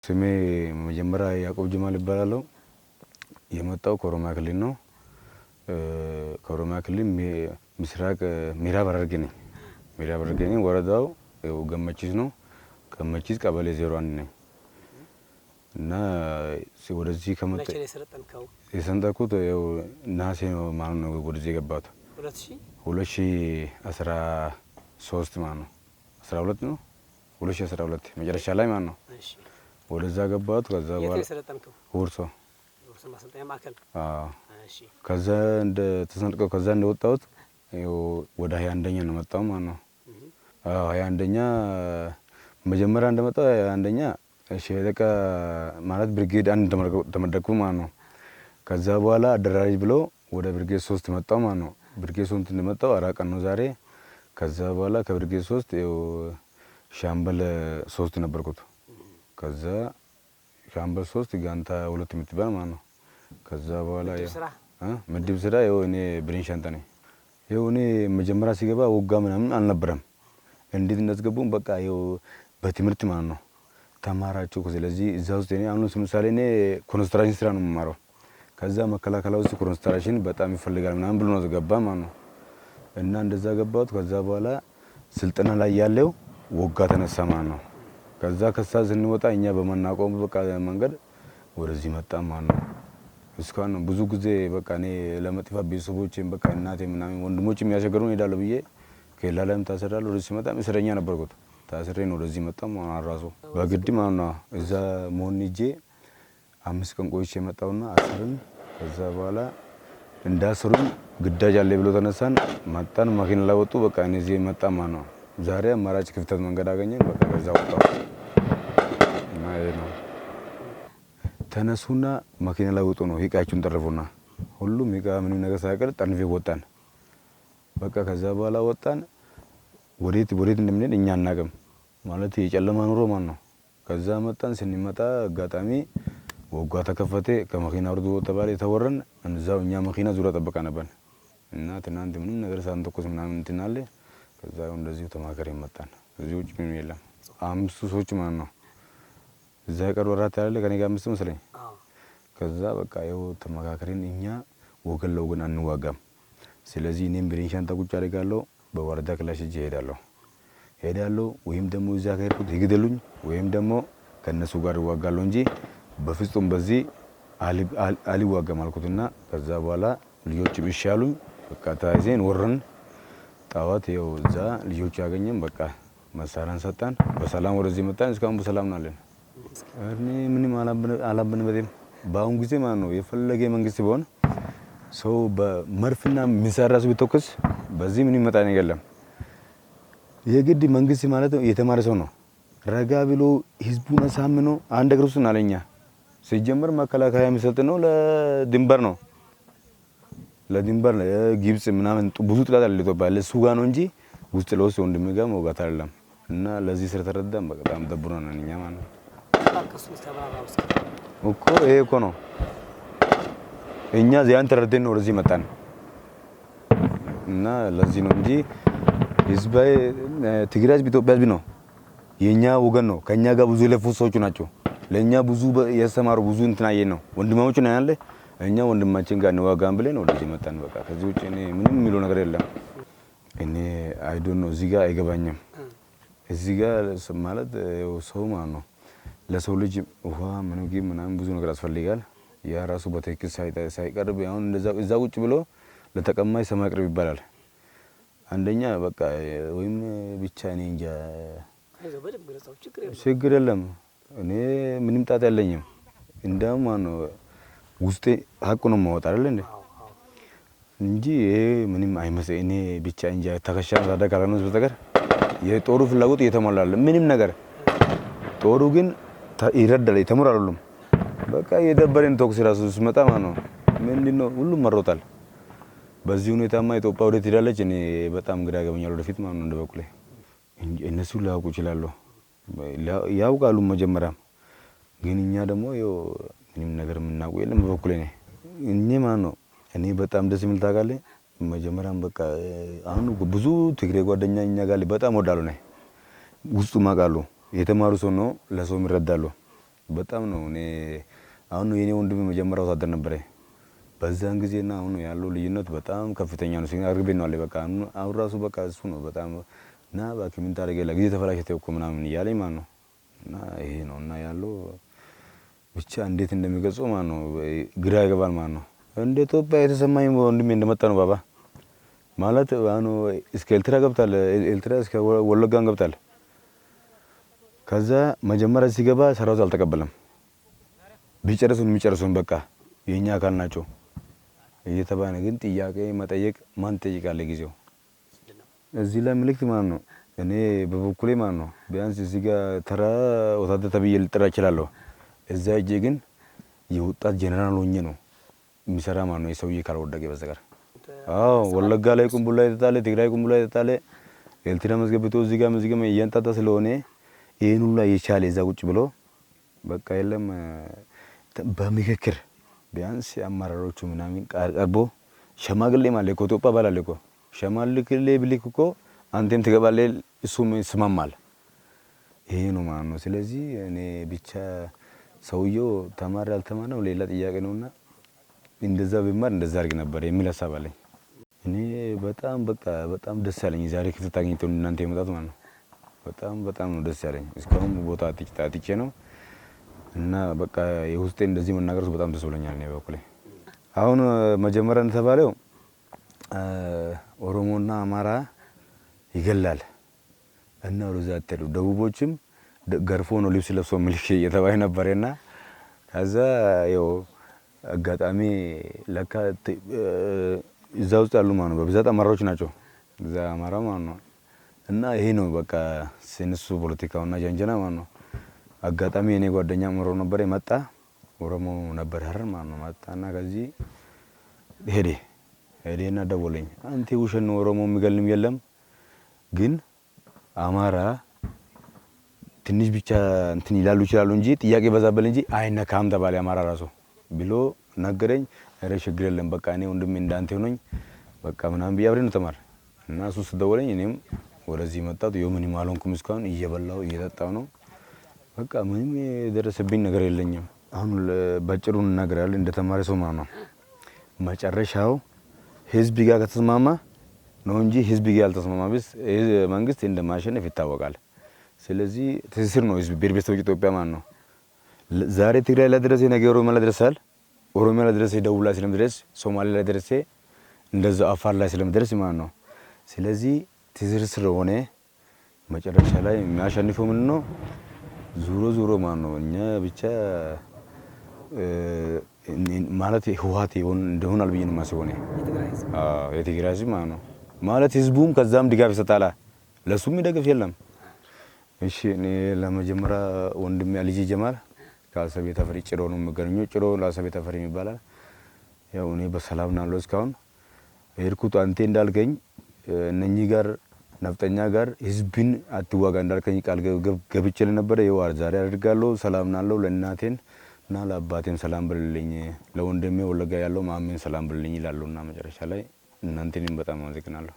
ስሜ መጀመሪያ ያዕቆብ ጀማል ይባላል። የመጣው ከኦሮሚያ ክልል ነው። ከኦሮሚያ ክልል ምስራቅ ምዕራብ ሐረርጌ ነኝ። ምዕራብ ሐረርጌ ነኝ። ወረዳው ገመቺስ ነው። ገመቺስ ቀበሌ 01 ነኝ። እና ወደዚህ ከመጣ የሰንጠኩት ነሐሴ ነው ማለት ነው። ወደዚህ የገባሁት 2013 ማለት ነው። 12 ነው 2012 መጨረሻ ላይ ማለት ነው። ወደዛ ገባሁት። ከዛ በኋላ ሁርሶ ማሰልጠኛ ማዕከል ከዛ እንደ ተሰንጥቀው ከዛ እንደወጣሁት ወደ 21ኛ ነው መጣሁ ማለት ነው። 21ኛ መጀመሪያ እንደመጣሁ 21ኛ ሸለቃ ማለት ብርጌድ አንድ ተመደኩ ማለት ነው። ከዛ በኋላ አደራጅ ብሎ ወደ ብርጌድ 3 መጣሁ ማለት ነው። ብርጌድ 3 እንደመጣሁ 4 ቀን ነው ዛሬ። ከዛ በኋላ ከብርጌድ 3 ሻምበል 3 ነበርኩት። ከዛ ሻምበል 3 ጋንታ 2 የምትባል ማለት ነው። ከዛ በኋላ ምድብ ስራ እኔ ብሬንሻንታ ነኝ። እኔ መጀመሪያ ሲገባ ወጋ ምናምን አልነበረም። እንዴት እንዳስገቡን በቃ በትምህርት ማለት ነው ተማራችሁ። ስለዚህ እዛ ውስጥ እኔ አሁን ለምሳሌ እኔ ኮንስትራክሽን ስራ ነው የምማረው። ከዛ መከላከያ ውስጥ ኮንስትራክሽን በጣም ይፈልጋል ምናምን ብሎ ነው ገባ ማለት ነው። እና እንደዛ ገባሁት። ከዛ በኋላ ስልጠና ላይ ያለው ወጋ ተነሳ ማለት ነው። ከዛ ስንወጣ እኛ በመናቆም በቃ መንገድ ወደዚህ መጣ ማለት ነው። እስካሁን ብዙ ጊዜ በቃ እኔ ለመጥፋት ቤተሰቦቼም በቃ እናቴ ምናምን ወንድሞችም ያሸገሩን ሄዳለሁ ብዬ ከሌላ ላይም ታሰራለሁ። ወደዚህ ሲመጣ እስረኛ ነበርኩት። ታስሬ ነው ወደዚህ መጣ ማለት ራሱ በግድ ማለት ነው። እዛ መሆን ሂጄ 5 ቀን ቆይቼ መጣሁና አስርን። ከዛ በኋላ እንዳስሩኝ ግዳጅ አለ ብሎ ተነሳን መጣን። መኪና ላይ ወጡ። በቃ እኔ እዚህ መጣ ማለት ነው። ዛሬ አማራጭ ክፍተት መንገድ አገኘን። በቃ ከዛ ወጣሁ እና ይሄ ነው። ተነሱና መኪና ላይ ወጡ ነው እቃችሁን ጠርፉና ሁሉም እቃ ምንም ነገር ሳይቀር ጠርፌ ወጣን። በቃ ከዛ በኋላ ወጣን። ወዴት እንደምንሄድ እኛ አናውቅም ማለት የጨለማ ኑሮ ማለት ነው። ከዛ መጣን። ስንመጣ አጋጣሚ ወጓ ተከፈተ። ከመኪና ወርዶ ተባለ ተወረን። እንዛው እኛ መኪና ዙሪያ ጠበቃ ነበር እና ትናንት ምንም ነገር ሳንተኩስ ምናምን እንትን አለ። ከዛ እንደዚሁ ተማከረን መጣን። እዚህ ውጭ ምንም የለም። 5 ሰዎች ማለት ነው። እዛ ቀር ወራት ያለ ከኔ ጋር 5 መስለኝ። ከዛ በቃ ተመካከረን እኛ ወገን ለወገን አንዋጋም። ስለዚህ እኔም ብሬንሻንታ ቁጭ አደርጋለሁ። በወረዳ ክላሽ ሄዳለሁ ወይም ደግሞ እዛ ከሄድኩት ይግደሉኝ ወይም ደግሞ ከነሱ ጋር ይዋጋለሁ እንጂ በፍጹም በዚህ አልዋጋም አልኩትና ከዛ በኋላ ልጆች ቢሻሉኝ በቃ ታይዘን ወረን ጣዋት እዛ ልጆች ያገኘን በቃ መሳሪያን ሰጣን። በሰላም ወደዚህ መጣን። እስካሁን በሰላም ናለን። እኔ ምንም አላምንበትም። በአሁን ጊዜ ማለት ነው የፈለገ መንግስት ቢሆን ሰው በመርፍና ሚሳራስ ቢተኩስ በዚህ ምን ይመጣ ነገር የለም። የግድ መንግስት ማለት የተማረ ሰው ነው። ረጋ ብሎ ህዝቡን አሳምኖ አንድ እግር ውስጥ አለኛ ሲጀመር መከላከያ የሚሰልጥነው ለድንበር ነው። ለድንበር ግብጽ ምናምን ብዙ ጥላት አለ ኢትዮጵያ ለሱ ጋር ነው እንጂ ውስጥ ለውስጥ ወንድም ጋር መውጋት አይደለም። እና ለዚህ ስር ተረዳን በጣም ደብሮናል እኛ ማለት ነው እኮ ይሄ እኮ ነው። እኛ ዚያን ተረድተን ነው ወደዚህ መጣን። እና ለዚህ ነው እንጂ ህዝባዊ ትግራይ ኢትዮጵያ ህዝብ ነው። የኛ ወገን ነው። ከኛ ጋር ብዙ የለፉ ሰዎች ናቸው። ለኛ ብዙ ያስተማሩ ብዙ እንትናየን ነው። ወንድማሞች ነው ያለ እኛ ወንድማችን ጋር ነው ዋጋን ብለን ወደዚህ መጣን። በቃ ከዚህ ውጪ እኔ ምንም የሚለው ነገር የለም። እኔ አይዶን ነው እዚህ ጋር አይገባኝም። እዚህ ጋር ማለት ሰው ማለት ነው ለሰው ልጅ ውሃ ምግብ ምናምን ብዙ ነገር ያስፈልጋል። ያ ራሱ በትክክል ሳይቀርብ አሁን እንደዛ እዛ ቁጭ ብሎ ለተቀማጭ ሰማይ ቅርብ ይባላል። አንደኛ በቃ ወይም ብቻ እኔ እንጃ ችግር የለም። እኔ ምንም ጣጣ የለኝም። እንደውም ማነው ውስጤ ሀቁ ነው የማወጣ አይደል እንጂ ይሄ ምንም አይመስል እኔ ብቻ እንጃ ተከሻ ታደጋ ካልሆነ በስተቀር የጦሩ ፍላጎት እየተሟላለ ምንም ነገር ጦሩ ግን ይረዳል የተሞራሉም በቃ የደበረን ተኩስ ራሱ ሲመጣ ማለት ነው ምንድነው ሁሉም መሮታል። በዚህ ሁኔታማ ኢትዮጵያ ወዴት ሄዳለች? እኔ በጣም ግራ ያገባኛል ወደፊት ማለት ነው። እንደበኩሌ እነሱ ሊያውቁ ይችላሉ ያውቃሉ መጀመሪያም ግን እኛ ደግሞ ምንም ነገር የምናውቀው የለም። በበኩሌ እኔ ማለት ነው እኔ በጣም ደስ የሚል ታውቃለህ መጀመሪያም በቃ አሁን ብዙ ትግሬ ጓደኛ እኛ ጋር በጣም ወዳሉ ነው ውስጡ ማቃሉ የተማሩ ሰው ነው ለሰው ይረዳሉ። በጣም ነው። እኔ አሁን የኔ ወንድሜ መጀመሪያ ወታደር ነበረ። በዛን ጊዜና አሁን ያለው ልዩነት በጣም ከፍተኛ ነው። አርግቤ ነው አለ በቃ አሁን ራሱ በቃ እሱ ነው በጣም እና እባክህ ምን ታደርጋለህ ጊዜ ተፈላሽተህ እኮ ምናምን እያለኝ ማለት ነው። እና ይሄ ነው እና ያለው ብቻ እንዴት እንደሚገልጸው ማለት ነው ግራ ይገባል ማለት ነው። እንደ ኢትዮጵያ የተሰማኝ ወንድሜ እንደመጣ ነው ባባ ማለት አሁን እስከ ኤርትራ ገብቷል። ኤርትራ እስከ ወለጋን ገብቷል። ከዛ መጀመሪያ ሲገባ ሰራዊት አልተቀበለም። ቢጨርሱን የሚጨርሱን በቃ የኛ አካል ናቸው እየተባለ ግን ጥያቄ መጠየቅ ማን ጠይቃለ ጊዜው እዚህ ላይ ምልክት ማለት ነው። እኔ በበኩሌ ማለት ነው ቢያንስ እዚህ ጋር ተራ ወታደር ተብዬ ልጠራ እችላለሁ። እዛ እጄ ግን የወጣት ጀነራል ሆኜ ነው የሚሰራ ማለት ነው የሰውዬ ካልወደቀ በስተቀር። አዎ ወለጋ ላይ ቁምቡላ ይተታለ፣ ትግራይ ቁምቡላ ይተታለ፣ ኤርትራ መስገብቶ እዚህ ጋር መዝገም እያንጣጣ ስለሆነ ይሄን ሁሉ የቻለ እዛ ቁጭ ብሎ በቃ የለም በምክክር ቢያንስ አመራሮቹ ምናምን ቀርቦ ሸማግሌ ማለት እኮ ኢትዮጵያ ባላለ እኮ ሸማግሌ ብልክ እኮ አንተም ትገባለህ እሱም ይስማማል። ይሄ ነው ማለት ነው። ስለዚህ እኔ ብቻ ሰውየው ተማሪ አልተማረም ሌላ ጥያቄ ነውና እንደዛ ቢማር እንደዛ አድርግ ነበር የሚል ሀሳብ አለኝ። እኔ በጣም በቃ በጣም ደስ ያለኝ ዛሬ ክፍተት አግኝተው እናንተ የመጣት ማለት ነው። በጣም ነው ደስ ያለኝ። እስካሁን ቦታ አጥቼ ነው እና በቃ የውስጤ እንደዚህ መናገር በጣም ደስ ብሎኛል። እኔ በኩሌ አሁን መጀመሪያ እንደተባለው ኦሮሞና አማራ ይገላል እና ወደዛ አትሄዱ ደቡቦችም ገርፎ ነው ልብስ ለብሶ ምልክ እየተባለ ነበርና ከዛ ያው አጋጣሚ ለካ እዛ ውስጥ ያሉ ማለት ነው በብዛት አማራዎች ናቸው እዛ አማራ ማለት ነው። እና ይሄ ነው በቃ ሲነሱ ፖለቲካውና ጀንጀና ማለት ነው። አጋጣሚ የኔ ጓደኛ ምሮ ነበር መጣ ኦሮሞ ነበር ሀረር ማለት ነው። መጣና ከዚህ ሄዴና ደወለኝ። አንተ ውሸት ነው ኦሮሞ የሚገልም የለም ግን አማራ ትንሽ ብቻ እንትን ይላሉ ይችላሉ እንጂ ጥያቄ በዛበል እንጂ አይነካም ተባለ አማራ ራሱ ብሎ ነገረኝ። ኧረ ችግር የለም በቃ እኔ ወንድሜ እንዳንተ ሆነኝ በቃ ምናምን ብዬ አብረን ተማር እና እሱ ስደወለኝ እኔም ወደዚህ መጣሁ። ምንም አልሆንኩም እስካሁን እየበላሁ እየጠጣሁ ነው። በቃ ምንም የደረሰብኝ ነገር የለኝም። አሁን ባጭሩ እናገራለን እንደተማረ ሰው ማለት ነው መጨረሻው ህዝብ ጋር ከተስማማ ነው እንጂ ህዝብ ጋር ያልተስማማበት መንግስት እንደማያሸንፍ ይታወቃል። ስለዚህ ትስስር ነው ህዝብ ብሔረሰቦች ኢትዮጵያ ማለት ነው። ዛሬ ትግራይ ላይ ድረስ ነገ ኦሮሚያ ላይ ደርሳል። ኦሮሚያ ላይ ድረስ ደቡብ ላይ ስለምድረስ ሶማሌ ላይ ድረስ እንደዛ አፋር ላይ ስለምድረስ ማለት ነው። ስለዚህ ትስስር ሆነ መጨረሻ ላይ የሚያሸንፈው ምን ነው? ዙሮ ማለት ነው እኛ ብቻ ማለት ህወሓት እንደሆናል ብዬ ነው የማስበው። የትግራይ ህዝብ ማለት ነው ማለት ህዝቡም ከዛም ድጋፍ ይሰጣል። ለሱም ይደግፍ የለም። እሺ እኔ ለመጀመሪያ ወንድሜ ልጅ ጀማል ከአሰቤ ተፈሪ ጭሮ ነው የምገኘው። ጭሮ ለአሰቤ ተፈሪ ይባላል። ያው እኔ በሰላም ናለው እስካሁን ሄድኩት። አንተ እንዳልከኝ እነኚህ ጋር ነፍጠኛ ጋር ህዝብን አትዋጋ እንዳልከኝ ቃል ገብቼ ነበር። ይኸው ዛሬ አድርጋለሁ። ሰላም ናለው። ለእናቴን እና ለአባቴን ሰላም ብልልኝ፣ ለወንድሜ ወለጋ ያለው ማሜን ሰላም ብልልኝ ይላሉና መጨረሻ ላይ እናንተንም በጣም አመሰግናለሁ።